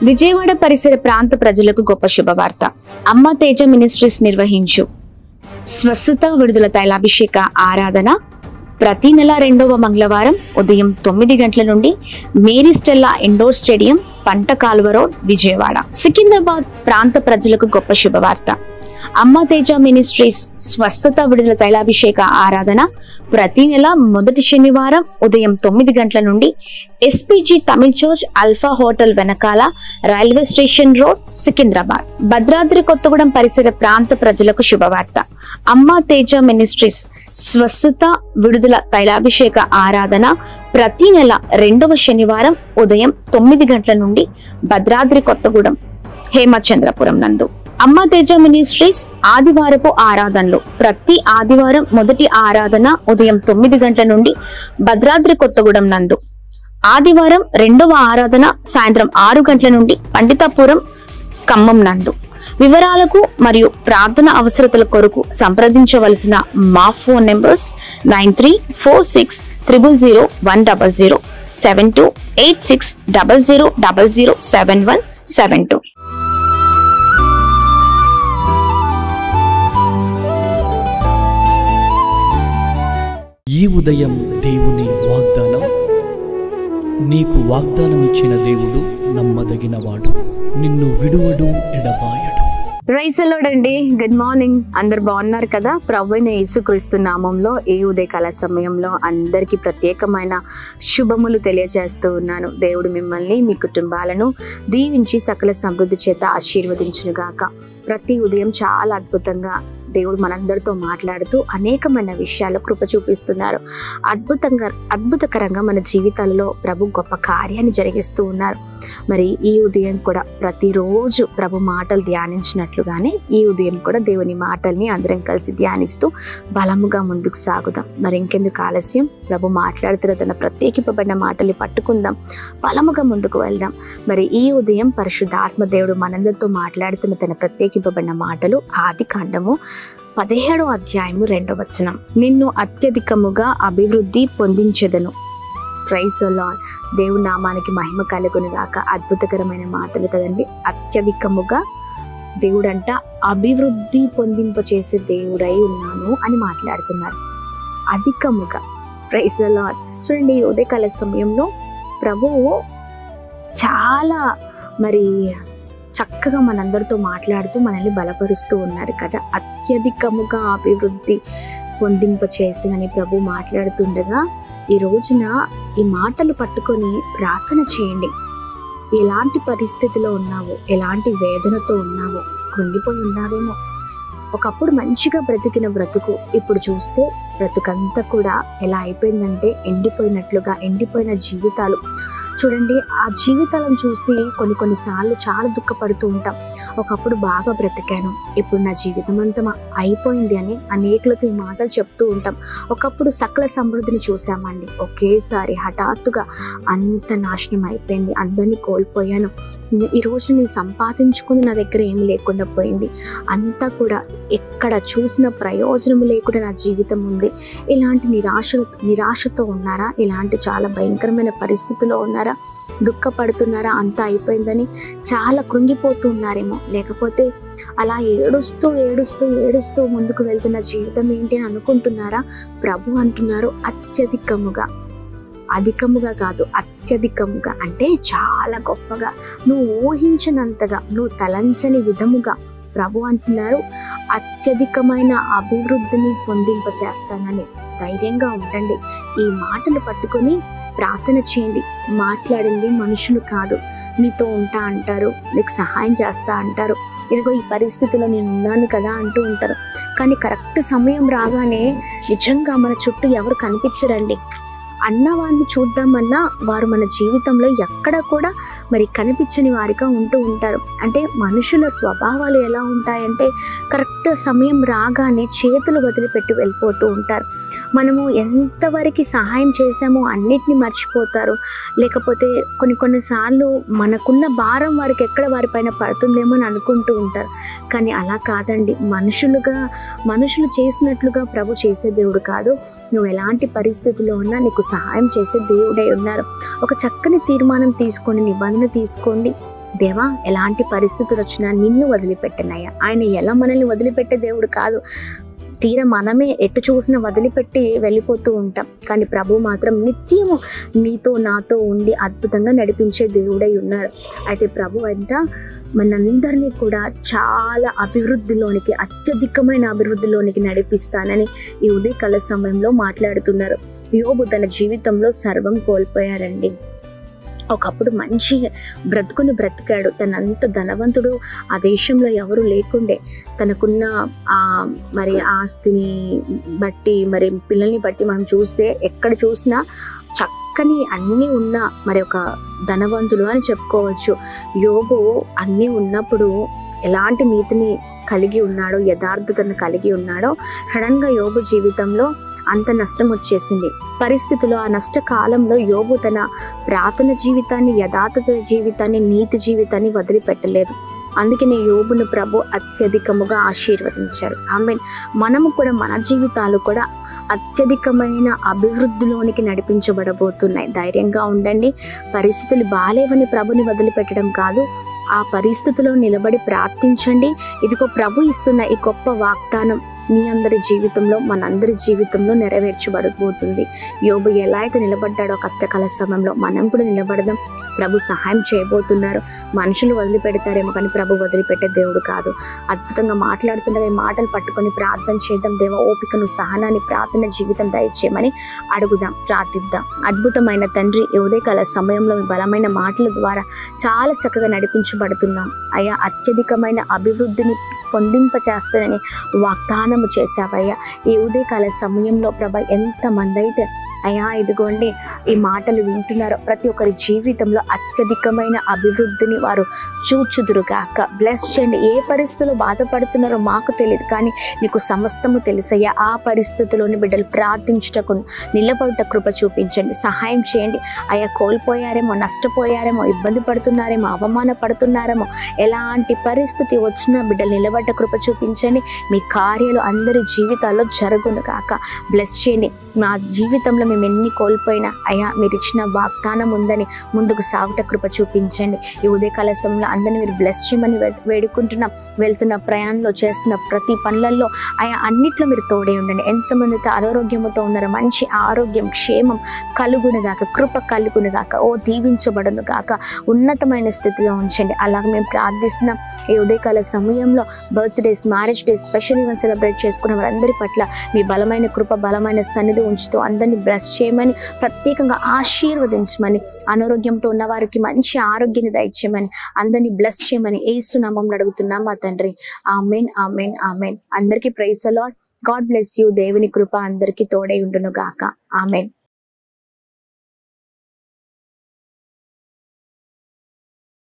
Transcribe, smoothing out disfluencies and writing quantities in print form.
విజయవాడ పరిసర ప్రాంత ప్రజలకు గొప్ప శుభవార్త. అమ్మ తేజ మినిస్ట్రీస్ నిర్వహించు స్వస్థత విడుదల తైలాభిషేక ఆరాధన ప్రతి నెల 2వ మంగళవారం ఉదయం 9 గంటల నుండి మేరీ స్టెల్లా ఇండోర్ స్టేడియం, పంట కాలువ రోడ్, విజయవాడ. సికింద్రాబాద్ ప్రాంత ప్రజలకు గొప్ప శుభవార్త. అమ్మ తేజ మినిస్ట్రీస్ స్వస్థత విడుదల తైలాభిషేక ఆరాధన ప్రతి నెల మొదటి శనివారం ఉదయం 9 గంటల నుండి SPG Tamil church, Alpha hotel వెనకాల, railway station road, Secunderabad. Bhadradri Kothagudem పరిసర ప్రాంత ప్రజలకు శుభవార్త. అమ్మ తేజ మినిస్ట్రీస్ స్వస్థత విడుదల తైలాభిషేక ఆరాధన ప్రతి నెల 2వ శనివారం ఉదయం 9 గంటల నుండి భద్రాద్రి కొత్తగూడెం, హేమచంద్రపురం నందు. అమ్మ తేజ మినిస్ట్రీస్ ఆదివారపు ఆరాధనలు ప్రతి ఆదివారం మొదటి ఆరాధన ఉదయం 9 గంటల నుండి భద్రాద్రి కొత్తగూడెం నందు. ఆదివారం 2వ ఆరాధన సాయంత్రం 6 గంటల నుండి పండితాపురం, ఖమ్మం నందు. వివరాలకు మరియు ప్రార్థన అవసరతల కొరకు సంప్రదించవలసిన మా ఫోన్ నెంబర్స్ 9346000100, 728600007172. ఈ ఉదయం దేవుని వాగ్దానం. నీకు వాగ్దానం ఇచ్చిన దేవుడు నమ్మదగినవాడు, నిన్ను విడువడు, ఎడబాయడు. ప్రైజ్ ది లార్డ్ అండి. Good morning. అందరు బాగున్నారు కదా? ప్రభువైన యేసుక్రీస్తు నామంలో ఈ ఉదయకాల సమయంలో అందరికీ ప్రత్యేకమైన శుభములు తెలియజేస్తూ ఉన్నాను. దేవుడు మిమ్మల్ని, మీ కుటుంబాలను దీవించి సకల సమృద్ధి చేత ఆశీర్వదించును గాక. ప్రతి ఉదయం చాలా అద్భుతంగా దేవుడు మనందరితో మాట్లాడుతూ అనేకమైన విషయాలు కృప చూపిస్తున్నారు. అద్భుతకరంగా మన జీవితాలలో ప్రభు గొప్ప కార్యాన్ని జరిగిస్తూ ఉన్నారు. మరి ఈ ఉదయం కూడా ప్రతిరోజు ప్రభు మాటలు ధ్యానించినట్లుగానే ఈ ఉదయం కూడా దేవుని మాటల్ని అందరం కలిసి ధ్యానిస్తూ బలముగా ముందుకు సాగుదాం. మరి ఇంకెందుకు ఆలస్యం? ప్రభు మాట్లాడుతున్న తన ప్రత్యేకింపబడిన మాటల్ని పట్టుకుందాం, బలముగా ముందుకు వెళ్దాం. మరి ఈ ఉదయం పరిశుద్ధాత్మ దేవుడు మనందరితో మాట్లాడుతున్న తన ప్రత్యేకింపబడిన మాటలు ఆది కాండము 17వ అధ్యాయము 2వ వచనం. నిన్ను అత్యధికముగా అభివృద్ధి పొందించెదను. Praise the lord. దేవుని నామానికి మహిమ కలుగును గాక. అద్భుతకరమైన మాటలు కదండి. అత్యధికముగా దేవుడంట అభివృద్ధి పొందింపచేసే దేవుడై ఉన్నాను అని మాట్లాడుతున్నారు. అధికముగా. Praise the Lord. చూడండి, ఉదయకాల సమయంలో ప్రభువు చాలా మరి చక్కగా మనందరితో మాట్లాడుతూ మనల్ని బలపరుస్తూ ఉన్నారు కదా. అత్యధికముగా అభివృద్ధి పొందింపచేసినని ప్రభు మాట్లాడుతుండగా ఈ రోజున ఈ మాటలు పట్టుకొని ప్రార్థన చేయండి. ఎలాంటి పరిస్థితిలో ఉన్నావో, ఎలాంటి వేదనతో ఉన్నావో, కృంగిపోయి ఉన్నావేమో. ఒకప్పుడు మంచిగా బ్రతికిన బ్రతుకు ఇప్పుడు చూస్తే బ్రతుకంతా కూడా ఎలా అయిపోయిందంటే ఎండిపోయిన జీవితాలు. చూడండి, ఆ జీవితాలను చూస్తే కొన్నిసార్లు చాలా దుఃఖపడుతూ ఉంటాం. ఒకప్పుడు బాగా బ్రతికాను, ఇప్పుడు నా జీవితం అంతా అయిపోయింది అని అనేకులతో ఈ మాటలు చెప్తూ ఉంటాం. ఒకప్పుడు సకల సమృద్ధిని చూసామండి, ఒకేసారి హఠాత్తుగా అంత నాశనం అయిపోయింది, అందరినీ కోల్పోయాను. ఈరోజు నేను సంపాదించుకుంది నా దగ్గర ఏమి లేకుండా పోయింది, అంతా కూడా ఎక్కడ చూసిన ప్రయోజనం లేకుండా నా జీవితం ఉంది. ఇలాంటి నిరాశతో ఉన్నారా? ఇలాంటి చాలా భయంకరమైన పరిస్థితుల్లో ఉన్నారా? దుఃఖపడుతున్నారా? అంతా అయిపోయిందని చాలా కృంగిపోతూ ఉన్నారేమో. లేకపోతే అలా ఏడుస్తూ ముందుకు వెళ్తున్న జీవితం ఏంటి అని అనుకుంటున్నారా? ప్రభు అంటున్నారు అత్యధికముగా. అధికముగా కాదు, అత్యధికముగా అంటే చాలా గొప్పగా, నువ్వు ఊహించినంతగా, నువ్వు తలంచని విధముగా ప్రభు అంటున్నారు అత్యధికమైన అభివృద్ధిని పొందింపచేస్తానని. ధైర్యంగా ఉండండి. ఈ మాటలు పట్టుకొని ప్రార్థన చేయండి. మాట్లాడింది మనుషులు కాదు. నీతో ఉంటా అంటారు, నీకు సహాయం చేస్తా అంటారు, ఇదిగో ఈ పరిస్థితిలో నేను ఉన్నాను కదా అంటూ ఉంటారు. కానీ కరెక్ట్ సమయం రాగానే నిజంగా మన చుట్టూ ఎవరు కనిపించరండి. అన్నవారిని చూద్దామన్నా వారు మన జీవితంలో ఎక్కడ కూడా మరి కనిపించని వారిగా ఉంటూ ఉంటారు. అంటే మనుషుల స్వభావాలు ఎలా ఉంటాయంటే కరెక్ట్ సమయం రాగానే చేతులు వదిలిపెట్టి వెళ్ళిపోతూ ఉంటారు. మనము ఎంతవరకు సహాయం చేశామో అన్నిటిని మర్చిపోతారు. లేకపోతే కొన్నిసార్లు మనకున్న భారం వారికి ఎక్కడ వారిపైన పడుతుందేమో అని అనుకుంటూ ఉంటారు. కానీ అలా కాదండి. మనుషులు చేసినట్లుగా ప్రభు చేసే దేవుడు కాదు. నువ్వు ఎలాంటి పరిస్థితుల్లో ఉన్నా నీకు సహాయం చేసే దేవుడై ఉన్నారు. ఒక చక్కని తీర్మానం తీసుకోండి, నిబంధన తీసుకోండి. దేవా, ఎలాంటి పరిస్థితులు వచ్చినా నిన్ను వదిలిపెట్టనయ్యా. ఆయన ఎలా మనల్ని వదిలిపెట్టే దేవుడు కాదు. తీరా మనమే ఎటు చూసినా వదిలిపెట్టి వెళ్ళిపోతూ ఉంటాం. కానీ ప్రభు మాత్రం నిత్యము నీతో నాతో ఉండి అద్భుతంగా నడిపించే దేవుడై ఉన్నారు. అయితే ప్రభు అంట మనందరినీ కూడా చాలా అభివృద్ధిలోనికి, అత్యధికమైన అభివృద్ధిలోనికి నడిపిస్తానని ఈ ఉదయకాల సమయంలో మాట్లాడుతున్నారు. యోబు తన జీవితంలో సర్వం కోల్పోయారండి. ఒకప్పుడు మంచి బ్రతుకుని బ్రతికాడు. తనంత ధనవంతుడు ఆ దేశంలో ఎవరు లేకుండే. తనకున్న మరి ఆస్తిని బట్టి, మరి పిల్లల్ని బట్టి మనం చూస్తే ఎక్కడ చూసినా చక్కని అన్నీ ఉన్న మరి ఒక ధనవంతుడు అని చెప్పుకోవచ్చు. యోబు అన్నీ ఉన్నప్పుడు ఎలాంటి నీతిని కలిగి ఉన్నాడో, యథార్థతను కలిగి ఉన్నాడో, సడన్గా యోబు జీవితంలో అంత నష్టం వచ్చేసింది. పరిస్థితుల్లో ఆ నష్టకాలంలో యోబు తన ప్రార్థన జీవితాన్ని, యథార్థత జీవితాన్ని, నీతి జీవితాన్ని వదిలిపెట్టలేదు. అందుకనే యోబును ప్రభు అత్యధికముగా ఆశీర్వదించారు. ఆమేన్. మనము కూడా మన జీవితాలు కూడా అత్యధికమైన అభివృద్ధిలోనికి నడిపించబడబోతున్నాయి. ధైర్యంగా ఉండండి. పరిస్థితులు బాలేవని ప్రభుని వదిలిపెట్టడం కాదు, ఆ పరిస్థితిలో నిలబడి ప్రార్థించండి. ఇదిగో ప్రభు ఇస్తున్న ఈ గొప్ప వాగ్దానం మీ అందరి జీవితంలో, మనందరి జీవితంలో నెరవేర్చబడబోతుంది. యోబు ఎలా అయితే నిలబడ్డాడో కష్టకాల సమయంలో మనం కూడా నిలబడదాం. ప్రభు సహాయం చేయబోతున్నారు. మనుషులు వదిలిపెడతారేమో కానీ ప్రభు వదిలిపెట్టే దేవుడు కాదు. అద్భుతంగా మాట్లాడుతుండగా ఈ మాటలు పట్టుకొని ప్రార్థన చేద్దాం. దేవ, ఓపికను, సహనాన్ని, ప్రార్థన జీవితం దయచేయమని అడుగుదాం, ప్రార్థిద్దాం. అద్భుతమైన తండ్రి, ఈ ఉదయకాల సమయంలో మీ బలమైన మాటల ద్వారా చాలా చక్కగా నడిపించబడుతున్నాం అయ్యా. అత్యధికమైన అభివృద్ధిని పొందింపచేస్తానని వాగ్దానము చేశావయ్యా. ఈ ఉదయకాల సమయంలో ప్రభ ఎంతమంది అయితే అయ్యా ఇదిగోండి ఈ మాటలు వింటున్నారో ప్రతి ఒక్కరి జీవితంలో అత్యధికమైన అభివృద్ధిని వారు చూచుదురుగాక. బ్లెస్ చేయండి. ఏ పరిస్థితుల్లో బాధపడుతున్నారో మాకు తెలియదు, కానీ నీకు సమస్తము తెలుసయ్యా. ఆ పరిస్థితుల్లోని బిడ్డలు ప్రార్థించుటకు నిలబడుట కృప చూపించండి, సహాయం చేయండి అయ్యా. కోల్పోయారేమో, నష్టపోయారేమో, ఇబ్బంది పడుతున్నారేమో, అవమాన పడుతున్నారేమో, ఎలాంటి పరిస్థితి వచ్చినా బిడ్డలు నిలబడ్డ కృప చూపించండి. మీ కార్యాలు అందరి జీవితాల్లో జరుగును కాక. బ్లెస్ చేయండి. మా జీవితంలో మేము ఎన్ని కోల్పోయినా అయ్యా మీరు ఇచ్చిన వాగ్దానం ఉందని ముందుకు సాగుట కృప చూపించండి. ఈ ఉదయకాల సమయంలో అందరినీ మీరు బ్లెస్ చేయమని వేడుకుంటున్నాం. వెళ్తున్న ప్రయాణంలో, చేస్తున్న ప్రతి పనులలో అయ్యా అన్నిట్లో మీరు తోడే ఉండండి. ఎంతమందితో అనారోగ్యముతో ఉన్నారో మంచి ఆరోగ్యం, క్షేమం కలుగును గాక, కృప కలుగును గాక. ఓ దీవించబడును గాక. ఉన్నతమైన స్థితిలో ఉంచండి. అలాగే మేము ప్రార్థిస్తున్నాం. ఈ ఉదయకాల సమయంలో birthdays, marriage days, special event celebrate చేసుకున్న వారందరి పట్ల మీ బలమైన కృప, బలమైన సన్నిధి ఉంచుతూ అందరినీ బ్లెస్ చేయమని, ప్రత్యేకంగా ఆశీర్వదించమని, అనారోగ్యంతో ఉన్న వారికి మంచి ఆరోగ్యాన్ని దయచేయమని, అందరినీ బ్లెస్ చేయమని యేసు నామములో అడుగుతున్నాం మా తండ్రి. ఆమేన్, ఆమేన్, ఆమేన్. అందరికీ praise the Lord. God bless you. దేవుని కృప అందరికీ తోడై ఉండును గాక. ఆమేన్.